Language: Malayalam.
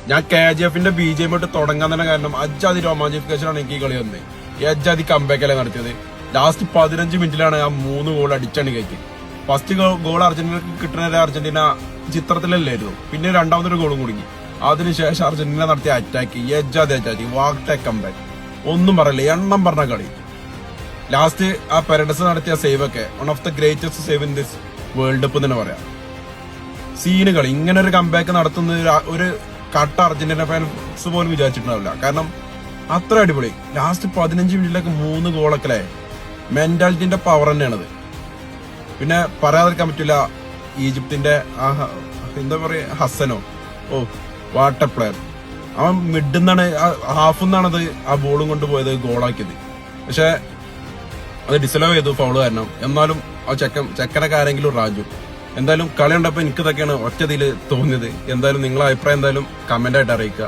ഞാൻ KGF BGM ഇട്ട് തുടങ്ങാൻ തന്നെ കാരണം അജാതി രോമാഞ്ചിഫിക്കേഷനാണ് എനിക്ക് ഈ കളി വന്നത്. ഈ അജാതി കംബാക്കല്ലേ നടത്തിയത്. ലാസ്റ്റ് 15 മിനിറ്റിലാണ് ആ 3 ഗോൾ അടിച്ചാണ് കയറ്റി. ഫസ്റ്റ് ഗോൾ അർജന്റീനക്ക് കിട്ടുന്ന അർജന്റീന ചിത്രത്തിലല്ലായിരുന്നു. പിന്നെ രണ്ടാമതൊരു ഗോളും കുടുങ്ങി. അതിനുശേഷം അർജന്റീന നടത്തിയ അറ്റാക്ക് ഈ അജാതി അറ്റാക്ക് വാക്ടെ കംബാക്ക് ഒന്നും പറയില്ല, എണ്ണം പറഞ്ഞ കളി. ലാസ്റ്റ് ആ പെരഡസ് നടത്തിയ സേവ് ഒക്കെ one of the greatest save in this world cup തന്നെ പറയാം. സീന് കളി. ഇങ്ങനെ ഒരു കംബാക്ക് നടത്തുന്ന ഒരു കട്ട അർജന്റീന ഫാൻസ് പോലും വിചാരിച്ചിട്ടുണ്ടാവില്ല. കാരണം അത്ര അടിപൊളി. ലാസ്റ്റ് 15 മിനിറ്റിലേക്ക് 3 ഗോളൊക്കെ അല്ലേ. മെന്റാലിറ്റിന്റെ പവർ തന്നെയാണത്. പിന്നെ പറയാതിരിക്കാൻ പറ്റില്ല ഈജിപ്തിന്റെ എന്താ പറയാ ഹസനോ, ഓ വാട്ട പ്ലെയർ. അവൻ മിഡ്ന്നാണ് ഹാഫിന്നാണത് ആ ബോളും കൊണ്ടുപോയത് ഗോളാക്കിയത്. പക്ഷെ അത് ഡിസലവ് ചെയ്തു ഫൗള് കാരണം. എന്നാലും ആ ചെക്കനൊക്കെ ആരെങ്കിലും റാഞ്ചു. എന്തായാലും കളി കണ്ടപ്പോ എനിക്കിതൊക്കെയാണ് ഒറ്റതിൽ തോന്നിയത്. എന്തായാലും നിങ്ങളെ അഭിപ്രായം എന്തായാലും കമന്റ് ആയിട്ട് അറിയിക്കുക.